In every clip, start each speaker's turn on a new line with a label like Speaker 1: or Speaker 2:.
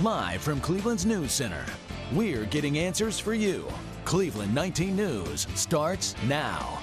Speaker 1: Live from Cleveland's News Center, we're getting answers for you. Cleveland 19 News starts now.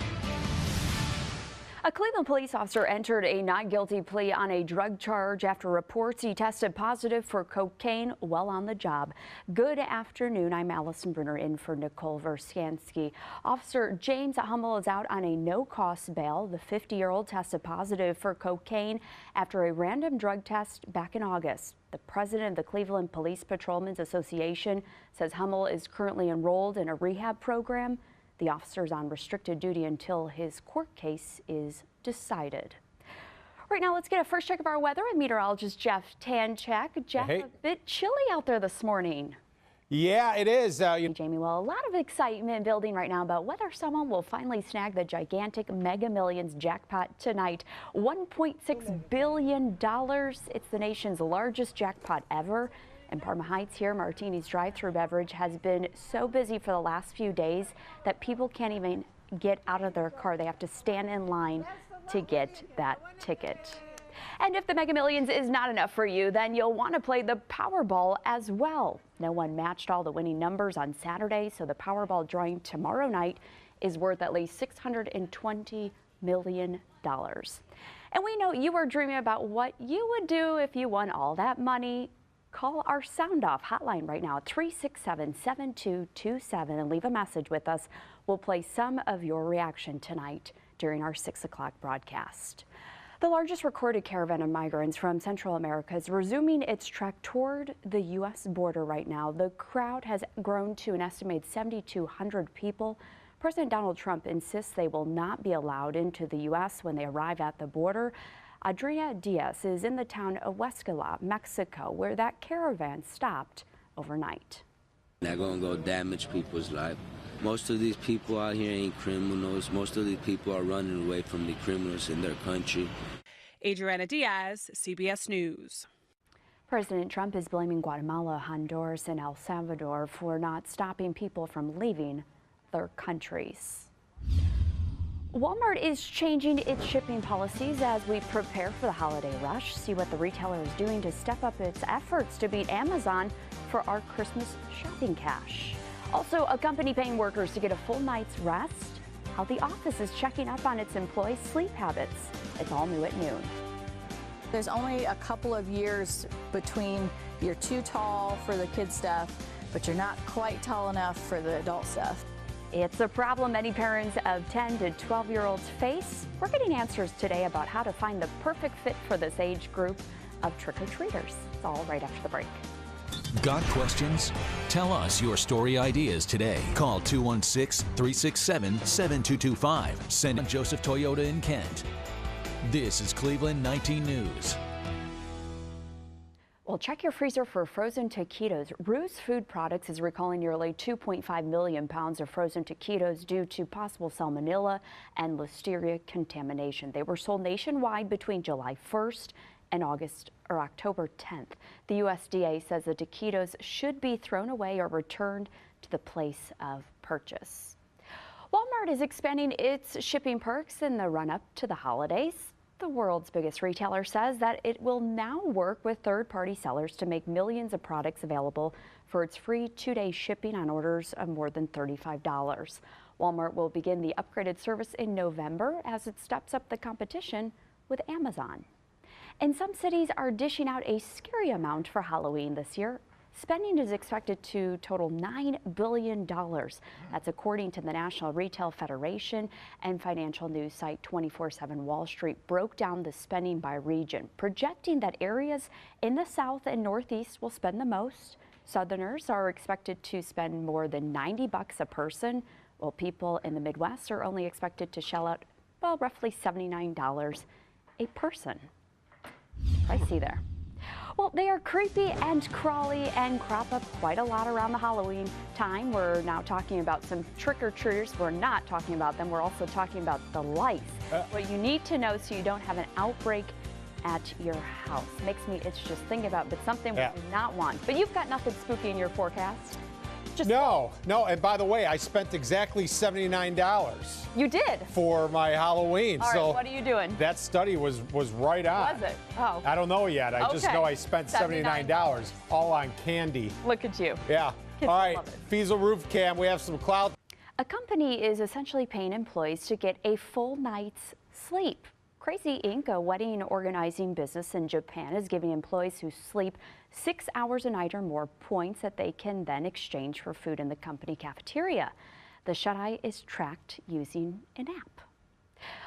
Speaker 2: A Cleveland police officer entered a not guilty plea on a drug charge after reports he tested positive for cocaine while on the job. Good afternoon. I'm Allison Brunner in for Nicole Verskansky. Officer James Hummel is out on a no-cost bail. The 50-year-old tested positive for cocaine after a random drug test back in August. The president of the Cleveland Police Patrolmen's Association says Hummel is currently enrolled in a rehab program. The officer is on restricted duty until his court case is decided. Right now, let's get a first check of our weather with meteorologist Jeff Tanchak. Jeff,
Speaker 3: Hey.
Speaker 2: A bit chilly out there this morning.
Speaker 3: Yeah, it is.
Speaker 2: Jamie, well, a lot of excitement building right now about whether someone will finally snag the gigantic Mega Millions jackpot tonight. $1.6 billion. It's the nation's largest jackpot ever. In Parma Heights here, Martini's drive-thru beverage has been so busy for the last few days that people can't even get out of their car. They have to stand in line to get that ticket. And if the Mega Millions is not enough for you, then you'll want to play the Powerball as well. No one matched all the winning numbers on Saturday, so the Powerball drawing tomorrow night is worth at least $620 million. And we know you are dreaming about what you would do if you won all that money. Call our Sound Off hotline right now at 367-7227 and leave a message with us. We'll play some of your reaction tonight during our 6 o'clock broadcast. The largest recorded caravan of migrants from Central America is resuming its trek toward the U.S. border right now. The crowd has grown to an estimated 7,200 people. President Donald Trump insists they will not be allowed into the U.S. when they arrive at the border. Adriana Diaz is in the town of Huescala, Mexico, where that caravan stopped overnight.
Speaker 4: They're going to go damage people's life. Most of these people out here ain't criminals. Most of these people are running away from the criminals in their country.
Speaker 5: Adriana Diaz, CBS News.
Speaker 2: President Trump is blaming Guatemala, Honduras, and El Salvador for not stopping people from leaving their countries. Walmart is changing its shipping policies as we prepare for the holiday rush. See what the retailer is doing to step up its efforts to beat Amazon for our Christmas shopping cash. Also, a company paying workers to get a full night's rest. How the office is checking up on its employees' sleep habits. It's all new at noon.
Speaker 6: There's only a couple of years between you're too tall for the kid stuff, but you're not quite tall enough for the adult stuff.
Speaker 2: It's a problem many parents of 10 to 12-year-olds face. We're getting answers today about how to find the perfect fit for this age group of trick-or-treaters. It's all right after the break.
Speaker 1: Got questions? Tell us your story ideas today. Call 216-367-7225. Send Joseph Toyota in Kent. This is Cleveland 19 News.
Speaker 2: Well, check your freezer for frozen taquitos. Ruth's Food Products is recalling nearly 2.5 million pounds of frozen taquitos due to possible salmonella and listeria contamination. They were sold nationwide between July 1st and October 10th. The USDA says the taquitos should be thrown away or returned to the place of purchase. Walmart is expanding its shipping perks in the run-up to the holidays. The world's biggest retailer says that it will now work with third-party sellers to make millions of products available for its free 2-day shipping on orders of more than $35. Walmart will begin the upgraded service in November as it steps up the competition with Amazon. And some cities are dishing out a scary amount for Halloween this year. Spending is expected to total $9 billion. That's according to the National Retail Federation, and financial news site 24/7 Wall Street broke down the spending by region, projecting that areas in the South and Northeast will spend the most. Southerners are expected to spend more than $90 a person, while people in the Midwest are only expected to shell out, well, roughly $79 a person. Pricey there. Well, they are creepy and crawly and crop up quite a lot around the Halloween time. We're now talking about some trick-or-treaters. We're not talking about them. We're also talking about the lice. What you need to know so you don't have an outbreak at your house. Makes me itch just thinking about it, but something we do not want. But you've got nothing spooky in your forecast. Just
Speaker 3: No, and by the way, I spent exactly $79
Speaker 2: You did?
Speaker 3: for my Halloween.
Speaker 2: All right,
Speaker 3: so
Speaker 2: what are you doing?
Speaker 3: that study was right on.
Speaker 2: Was it? Oh.
Speaker 3: I don't know yet. I just
Speaker 2: Okay.
Speaker 3: know I spent $79 all on candy.
Speaker 2: Look at you.
Speaker 3: Yeah.
Speaker 2: Kids
Speaker 3: All right,
Speaker 2: love it.
Speaker 3: Fiesel Roof Cam, we have some cloud.
Speaker 2: A company is essentially paying employees to get a full night's sleep. Crazy Inc., a wedding organizing business in Japan, is giving employees who sleep 6 hours a night or more points that they can then exchange for food in the company cafeteria. The shut-eye is tracked using an app.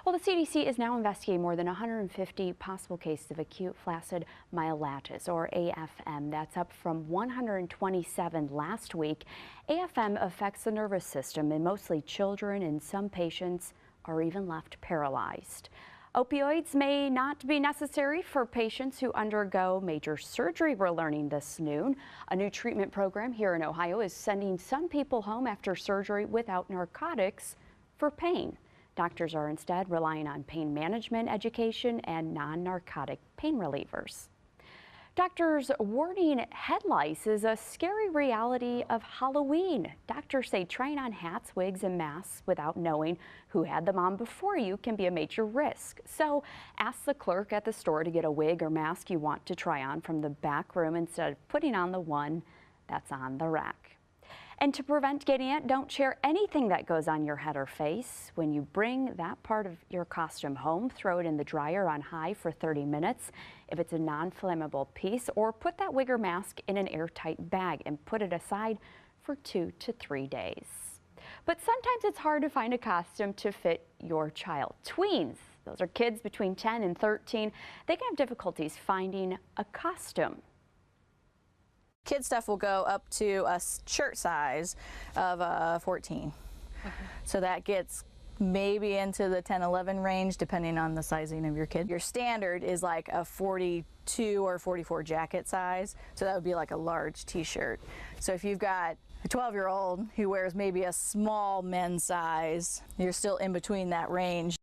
Speaker 2: Well, the CDC is now investigating more than 150 possible cases of acute flaccid myelitis, or AFM. That's up from 127 last week. AFM affects the nervous system in mostly children, and some patients are even left paralyzed. Opioids may not be necessary for patients who undergo major surgery, we're learning this noon. A new treatment program here in Ohio is sending some people home after surgery without narcotics for pain. Doctors are instead relying on pain management education and non-narcotic pain relievers. Doctors warning head lice is a scary reality of Halloween. Doctors say trying on hats, wigs, and masks without knowing who had them on before you can be a major risk. So ask the clerk at the store to get a wig or mask you want to try on from the back room instead of putting on the one that's on the rack. And to prevent getting it, don't share anything that goes on your head or face. When you bring that part of your costume home, throw it in the dryer on high for 30 minutes if it's a non-flammable piece, or put that wig or mask in an airtight bag and put it aside for 2 to 3 days. But sometimes it's hard to find a costume to fit your child. Tweens, those are kids between 10 and 13, they can have difficulties finding a costume.
Speaker 6: Kid stuff will go up to a shirt size of 14. So that gets maybe into the 10-11 range depending on the sizing of your kid. Your standard is like a 42 or 44 jacket size, so that would be like a large t-shirt. So if you've got a 12-year-old who wears maybe a small men's size, you're still in between that range.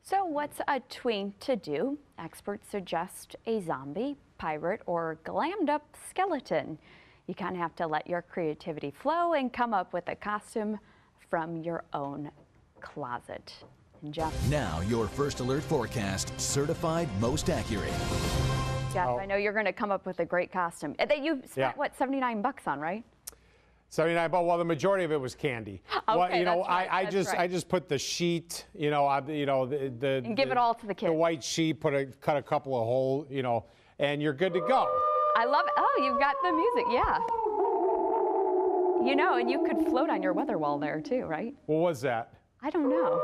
Speaker 2: So what's a tween to do? Experts suggest a zombie, pirate, or glammed up skeleton. You kind of have to let your creativity flow and come up with a costume from your own closet. And Jeff.
Speaker 1: Now your First Alert forecast, certified most accurate.
Speaker 2: Jeff, I know you're going to come up with a great costume that you spent, what, $79 on, right?
Speaker 3: 79, but well, the majority of it was candy.
Speaker 2: Okay,
Speaker 3: well, you know,
Speaker 2: that's right,
Speaker 3: I
Speaker 2: that's
Speaker 3: just put the sheet, you know,
Speaker 2: And give it all to the kids.
Speaker 3: The white sheet, cut a couple of holes, you know, and you're good to go.
Speaker 2: I love it. Oh, you've got the music, yeah. You know, and you could float on your weather wall there too, right?
Speaker 3: What was that?
Speaker 2: I don't know.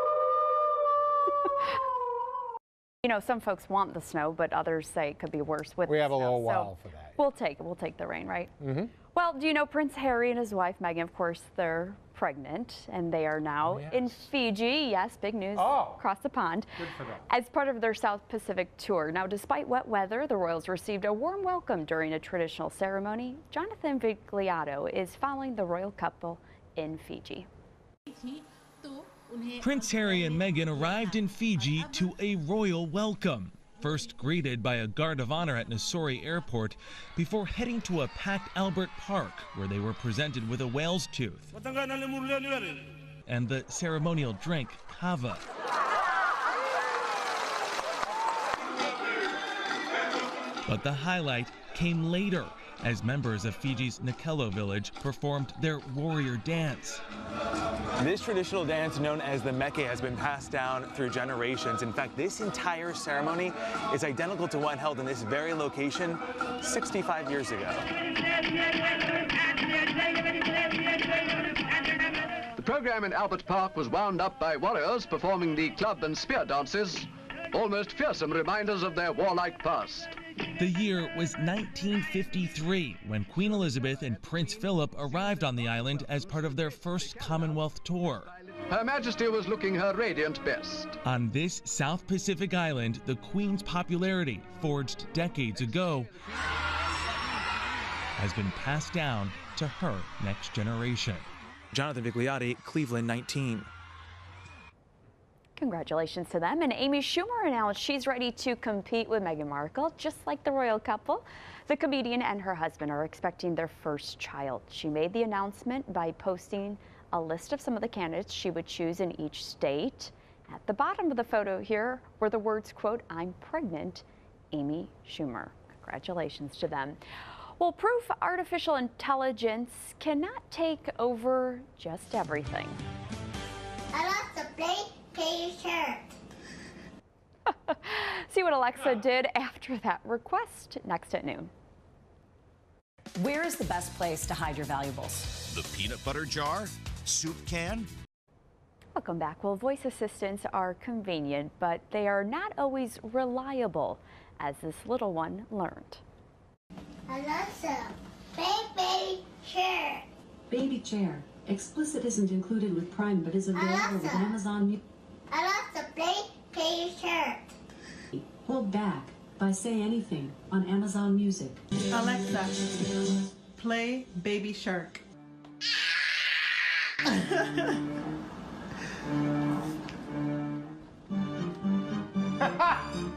Speaker 2: You know, some folks want the snow, but others say it could be worse with
Speaker 3: We
Speaker 2: the
Speaker 3: have a
Speaker 2: snow.
Speaker 3: little
Speaker 2: So
Speaker 3: while for that.
Speaker 2: We'll take the rain, right? Mm-hmm. Well, do you know Prince Harry and his wife Meghan, of course, they're pregnant, and they are now in Fiji. Yes, big news across the pond.
Speaker 3: Good for them.
Speaker 2: As part of their South Pacific tour. Now, despite wet weather, the royals received a warm welcome during a traditional ceremony. Jonathan Vigliato is following the royal couple in Fiji.
Speaker 7: Prince Harry and Meghan arrived in Fiji to a royal welcome. First greeted by a guard of honor at Nassori Airport before heading to a packed Albert Park where they were presented with a whale's tooth and the ceremonial drink, kava. But the highlight came later as members of Fiji's Nakelo village performed their warrior dance.
Speaker 8: This traditional dance, known as the meke, has been passed down through generations. In fact, this entire ceremony is identical to one held in this very location 65 years ago.
Speaker 9: The program in Albert Park was wound up by warriors performing the club and spear dances, almost fearsome reminders of their warlike past.
Speaker 7: The year was 1953 when Queen Elizabeth and Prince Philip arrived on the island as part of their first Commonwealth tour.
Speaker 9: Her Majesty was looking her radiant best.
Speaker 7: On this South Pacific island, the Queen's popularity, forged decades ago, has been passed down to her next generation.
Speaker 8: Jonathan Vigliotti, Cleveland 19.
Speaker 2: Congratulations to them. And Amy Schumer announced she's ready to compete with Meghan Markle, just like the royal couple. The comedian and her husband are expecting their first child. She made the announcement by posting a list of some of the candidates she would choose in each state. At the bottom of the photo here were the words, quote, "I'm pregnant, Amy Schumer." Congratulations to them. Well, proof artificial intelligence cannot take over just everything.
Speaker 10: Alexa, play your shirt.
Speaker 2: See what Alexa did after that request next at noon.
Speaker 11: Where is the best place to hide your valuables?
Speaker 12: The peanut butter jar? Soup can?
Speaker 2: Welcome back. Well, voice assistants are convenient, but they are not always reliable, as this little one learned.
Speaker 10: Alexa, play baby chair.
Speaker 13: Baby chair. Explicit isn't included with Prime, but is available with Amazon.
Speaker 10: Alexa, play your shirt.
Speaker 13: Hold back by Say Anything on Amazon Music.
Speaker 14: Alexa, play Baby Shark.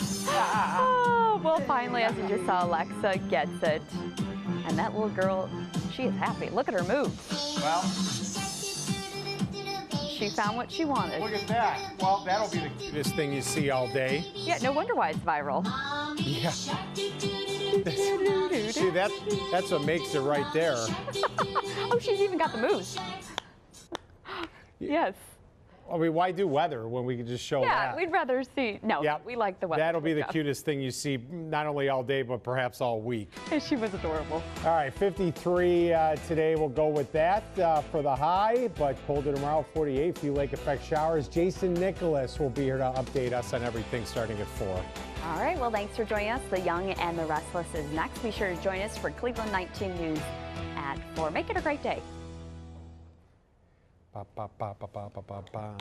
Speaker 2: Oh, well, finally, as you just saw, Alexa gets it. And that little girl, she is happy. Look at her moves.
Speaker 3: Well,
Speaker 2: she found what she wanted.
Speaker 3: look at that. Well, that'll be the cutest thing you see all day.
Speaker 2: Yeah, no wonder why it's viral.
Speaker 3: Yeah. See, that's what makes it right there.
Speaker 2: Oh, she's even got the moves. Yes.
Speaker 3: I mean, why do weather when we can just show that?
Speaker 2: Yeah, we'd rather see. No,
Speaker 3: Yeah.
Speaker 2: we like the weather.
Speaker 3: That'll be the cutest thing you see, not only all day, but perhaps all week.
Speaker 2: She was adorable.
Speaker 3: All right, 53 today. We'll go with that for the high, but colder tomorrow, 48. Few lake effect showers. Jason Nicholas will be here to update us on everything starting at 4.
Speaker 2: All right, well, thanks for joining us. The Young and the Restless is next. Be sure to join us for Cleveland 19 News at 4. Make it a great day.
Speaker 3: Ba, ba, ba, ba, ba, ba, ba, ba.